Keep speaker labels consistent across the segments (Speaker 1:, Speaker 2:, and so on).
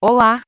Speaker 1: Olá!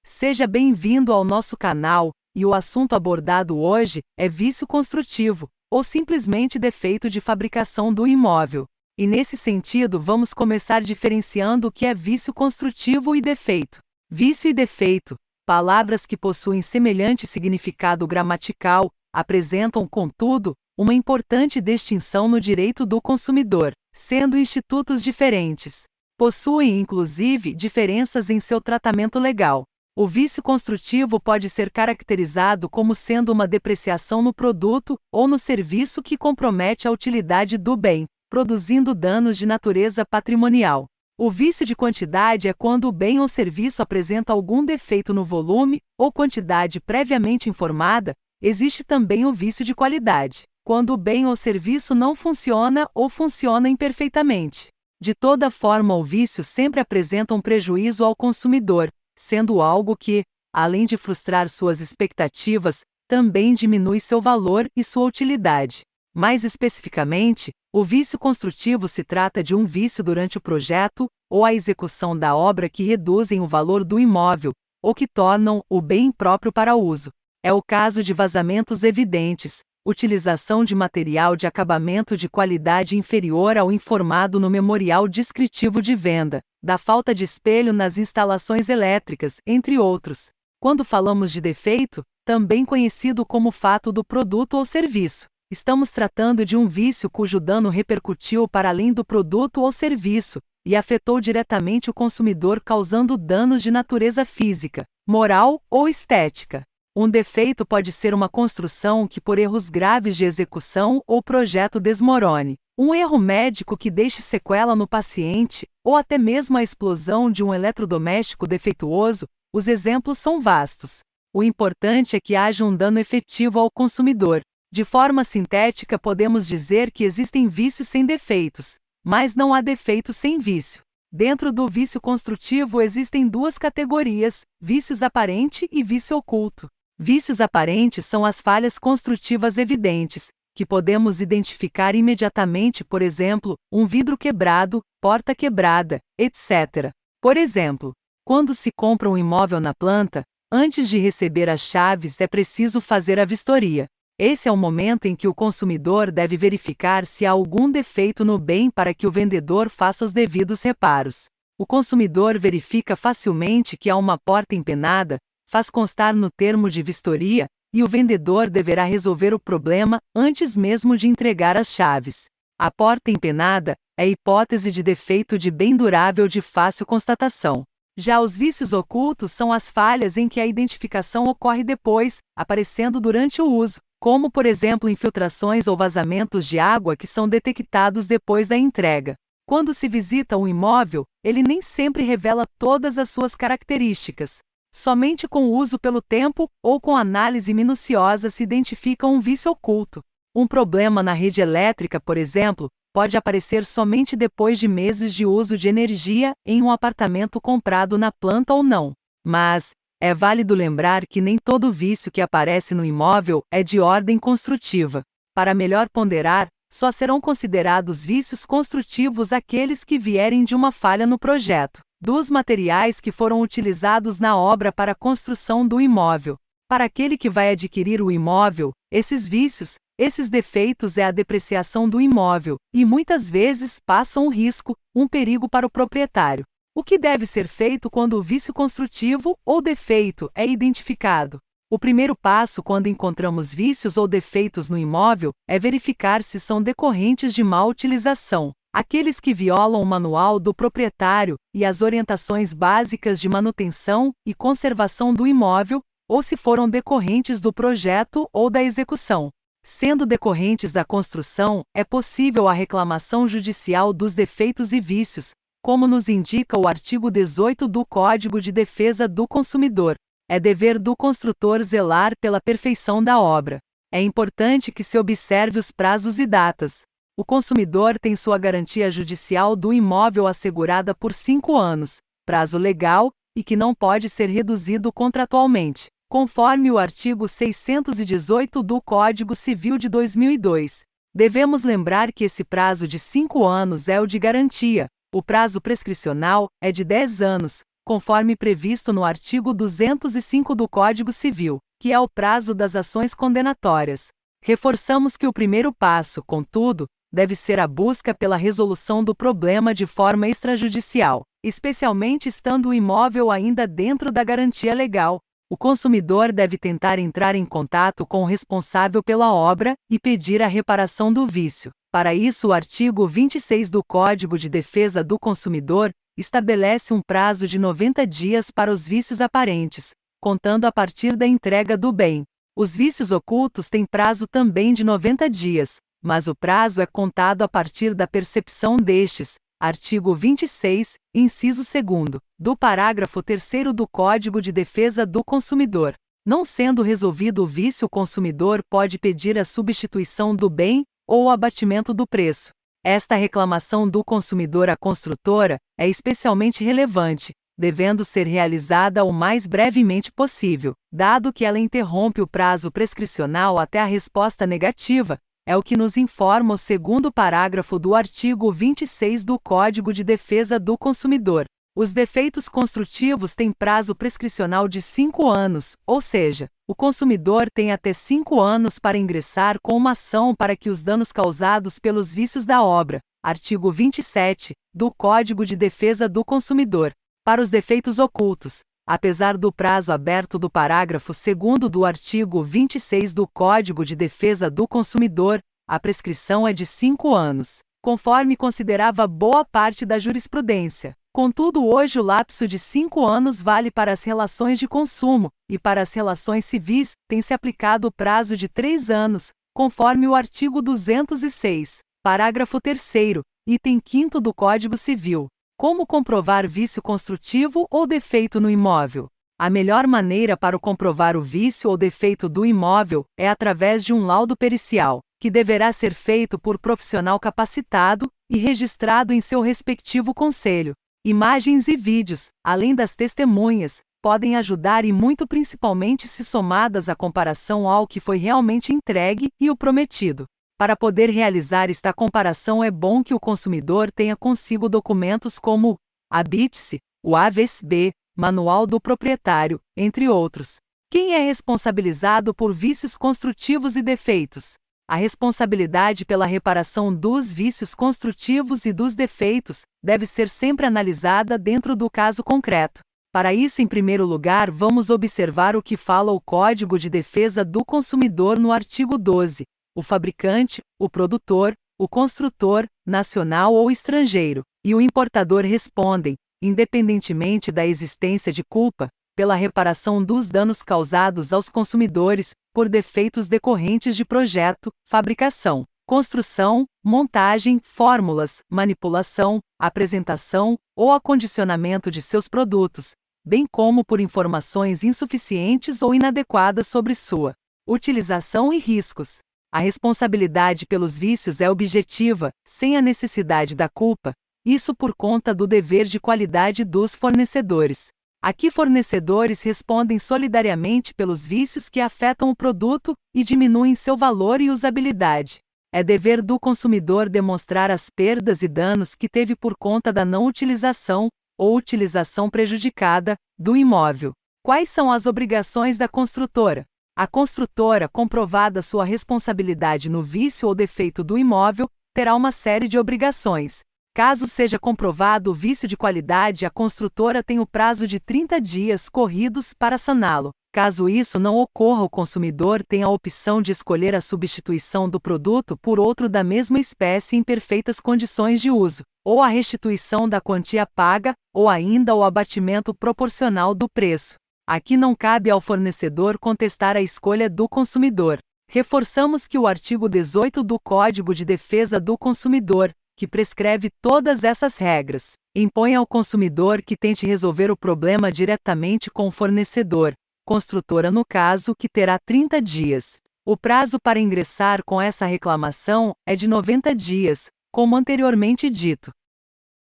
Speaker 1: Seja bem-vindo ao nosso canal, e o assunto abordado hoje é vício construtivo, ou simplesmente defeito de fabricação do imóvel. E nesse sentido vamos começar diferenciando o que é vício construtivo e defeito. Vício e defeito, palavras que possuem semelhante significado gramatical, apresentam, contudo, uma importante distinção no direito do consumidor, sendo institutos diferentes. Possuem, inclusive, diferenças em seu tratamento legal. O vício construtivo pode ser caracterizado como sendo uma depreciação no produto ou no serviço que compromete a utilidade do bem, produzindo danos de natureza patrimonial. O vício de quantidade é quando o bem ou serviço apresenta algum defeito no volume ou quantidade previamente informada. Existe também o vício de qualidade, quando o bem ou serviço não funciona ou funciona imperfeitamente. De toda forma, o vício sempre apresenta um prejuízo ao consumidor, sendo algo que, além de frustrar suas expectativas, também diminui seu valor e sua utilidade. Mais especificamente, o vício construtivo se trata de um vício durante o projeto ou a execução da obra que reduzem o valor do imóvel, ou que tornam o bem impróprio para uso. É o caso de vazamentos evidentes, utilização de material de acabamento de qualidade inferior ao informado no memorial descritivo de venda, da falta de espelho nas instalações elétricas, entre outros. Quando falamos de defeito, também conhecido como fato do produto ou serviço, estamos tratando de um vício cujo dano repercutiu para além do produto ou serviço e afetou diretamente o consumidor, causando danos de natureza física, moral ou estética. Um defeito pode ser uma construção que, por erros graves de execução ou projeto, desmorone, um erro médico que deixe sequela no paciente, ou até mesmo a explosão de um eletrodoméstico defeituoso. Os exemplos são vastos. O importante é que haja um dano efetivo ao consumidor. De forma sintética, podemos dizer que existem vícios sem defeitos, mas não há defeitos sem vício. Dentro do vício construtivo existem duas categorias: vícios aparente e vício oculto. Vícios aparentes são as falhas construtivas evidentes, que podemos identificar imediatamente, por exemplo, um vidro quebrado, porta quebrada, etc. Por exemplo, quando se compra um imóvel na planta, antes de receber as chaves é preciso fazer a vistoria. Esse é o momento em que o consumidor deve verificar se há algum defeito no bem para que o vendedor faça os devidos reparos. O consumidor verifica facilmente que há uma porta empenada, faz constar no termo de vistoria, e o vendedor deverá resolver o problema antes mesmo de entregar as chaves. A porta empenada é hipótese de defeito de bem durável de fácil constatação. Já os vícios ocultos são as falhas em que a identificação ocorre depois, aparecendo durante o uso, como, por exemplo, infiltrações ou vazamentos de água que são detectados depois da entrega. Quando se visita um imóvel, ele nem sempre revela todas as suas características. Somente com o uso pelo tempo ou com análise minuciosa se identifica um vício oculto. Um problema na rede elétrica, por exemplo, pode aparecer somente depois de meses de uso de energia em um apartamento comprado na planta ou não. Mas é válido lembrar que nem todo vício que aparece no imóvel é de ordem construtiva. Para melhor ponderar, só serão considerados vícios construtivos aqueles que vierem de uma falha no projeto, dos materiais que foram utilizados na obra para a construção do imóvel. Para aquele que vai adquirir o imóvel, esses vícios, esses defeitos é a depreciação do imóvel, e muitas vezes passam um risco, um perigo para o proprietário. O que deve ser feito quando o vício construtivo ou defeito é identificado? O primeiro passo quando encontramos vícios ou defeitos no imóvel é verificar se são decorrentes de má utilização, aqueles que violam o manual do proprietário e as orientações básicas de manutenção e conservação do imóvel, ou se foram decorrentes do projeto ou da execução. Sendo decorrentes da construção, é possível a reclamação judicial dos defeitos e vícios, como nos indica o artigo 18 do Código de Defesa do Consumidor. É dever do construtor zelar pela perfeição da obra. É importante que se observe os prazos e datas. O consumidor tem sua garantia judicial do imóvel assegurada por 5 anos, prazo legal, e que não pode ser reduzido contratualmente, conforme o artigo 618 do Código Civil de 2002. Devemos lembrar que esse prazo de 5 anos é o de garantia. O prazo prescricional é de 10 anos, conforme previsto no artigo 205 do Código Civil, que é o prazo das ações condenatórias. Reforçamos que o primeiro passo, contudo, deve ser a busca pela resolução do problema de forma extrajudicial, especialmente estando o imóvel ainda dentro da garantia legal. O consumidor deve tentar entrar em contato com o responsável pela obra e pedir a reparação do vício. Para isso, o artigo 26 do Código de Defesa do Consumidor estabelece um prazo de 90 dias para os vícios aparentes, contando a partir da entrega do bem. Os vícios ocultos têm prazo também de 90 dias, mas o prazo é contado a partir da percepção destes. Artigo 26, inciso 2º, do parágrafo 3º do Código de Defesa do Consumidor. Não sendo resolvido o vício, o consumidor pode pedir a substituição do bem ou o abatimento do preço. Esta reclamação do consumidor à construtora é especialmente relevante, devendo ser realizada o mais brevemente possível, dado que ela interrompe o prazo prescricional até a resposta negativa. É o que nos informa o 2º parágrafo do artigo 26 do Código de Defesa do Consumidor. Os defeitos construtivos têm prazo prescricional de 5 anos, ou seja, o consumidor tem até 5 anos para ingressar com uma ação para que os danos causados pelos vícios da obra, artigo 27, do Código de Defesa do Consumidor. Para os defeitos ocultos, apesar do prazo aberto do parágrafo 2º do artigo 26 do Código de Defesa do Consumidor, a prescrição é de 5 anos, conforme considerava boa parte da jurisprudência. Contudo, hoje o lapso de 5 anos vale para as relações de consumo, e para as relações civis tem-se aplicado o prazo de 3 anos, conforme o artigo 206, parágrafo 3º, item 5º do Código Civil. Como comprovar vício construtivo ou defeito no imóvel? A melhor maneira para comprovar o vício ou defeito do imóvel é através de um laudo pericial, que deverá ser feito por profissional capacitado e registrado em seu respectivo conselho. Imagens e vídeos, além das testemunhas, podem ajudar e muito, principalmente se somadas à comparação ao que foi realmente entregue e o prometido. Para poder realizar esta comparação é bom que o consumidor tenha consigo documentos como a BITS, o AVSB, Manual do Proprietário, entre outros. Quem é responsabilizado por vícios construtivos e defeitos? A responsabilidade pela reparação dos vícios construtivos e dos defeitos deve ser sempre analisada dentro do caso concreto. Para isso, em primeiro lugar, vamos observar o que fala o Código de Defesa do Consumidor no artigo 12. O fabricante, o produtor, o construtor, nacional ou estrangeiro, e o importador respondem, independentemente da existência de culpa, pela reparação dos danos causados aos consumidores por defeitos decorrentes de projeto, fabricação, construção, montagem, fórmulas, manipulação, apresentação ou acondicionamento de seus produtos, bem como por informações insuficientes ou inadequadas sobre sua utilização e riscos. A responsabilidade pelos vícios é objetiva, sem a necessidade da culpa, isso por conta do dever de qualidade dos fornecedores. Aqui, fornecedores respondem solidariamente pelos vícios que afetam o produto e diminuem seu valor e usabilidade. É dever do consumidor demonstrar as perdas e danos que teve por conta da não utilização ou utilização prejudicada do imóvel. Quais são as obrigações da construtora? A construtora, comprovada sua responsabilidade no vício ou defeito do imóvel, terá uma série de obrigações. Caso seja comprovado o vício de qualidade, a construtora tem o prazo de 30 dias corridos para saná-lo. Caso isso não ocorra, o consumidor tem a opção de escolher a substituição do produto por outro da mesma espécie em perfeitas condições de uso, ou a restituição da quantia paga, ou ainda o abatimento proporcional do preço. Aqui não cabe ao fornecedor contestar a escolha do consumidor. Reforçamos que o artigo 18 do Código de Defesa do Consumidor, que prescreve todas essas regras, impõe ao consumidor que tente resolver o problema diretamente com o fornecedor, construtora no caso, que terá 30 dias. O prazo para ingressar com essa reclamação é de 90 dias, como anteriormente dito.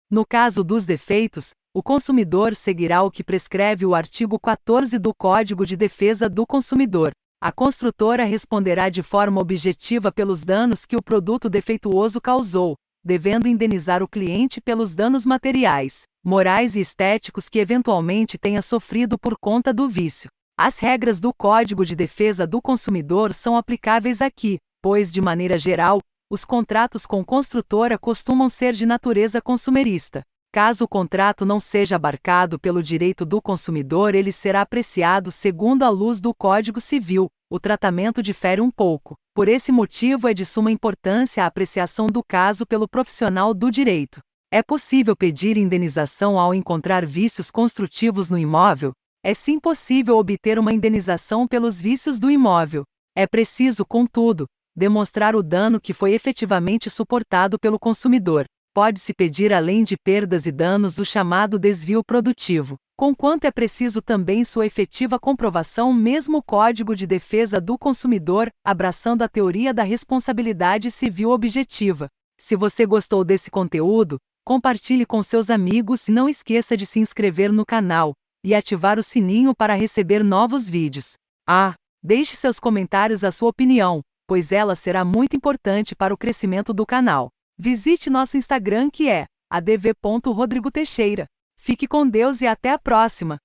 Speaker 1: No caso dos defeitos, o consumidor seguirá o que prescreve o artigo 14 do Código de Defesa do Consumidor. A construtora responderá de forma objetiva pelos danos que o produto defeituoso causou, devendo indenizar o cliente pelos danos materiais, morais e estéticos que eventualmente tenha sofrido por conta do vício. As regras do Código de Defesa do Consumidor são aplicáveis aqui, pois, de maneira geral, os contratos com construtora costumam ser de natureza consumerista. Caso o contrato não seja abarcado pelo direito do consumidor, ele será apreciado segundo a luz do Código Civil. O tratamento difere um pouco. Por esse motivo, é de suma importância a apreciação do caso pelo profissional do direito. É possível pedir indenização ao encontrar vícios construtivos no imóvel? É sim possível obter uma indenização pelos vícios do imóvel. É preciso, contudo, demonstrar o dano que foi efetivamente suportado pelo consumidor. Pode-se pedir, além de perdas e danos, o chamado desvio produtivo, conquanto é preciso também sua efetiva comprovação. Mesmo o Código de Defesa do Consumidor, abraçando a teoria da responsabilidade civil objetiva. Se você gostou desse conteúdo, compartilhe com seus amigos e não esqueça de se inscrever no canal e ativar o sininho para receber novos vídeos. Deixe seus comentários, a sua opinião, pois ela será muito importante para o crescimento do canal. Visite nosso Instagram, que é adv.rodrigoteixeira. Fique com Deus e até a próxima!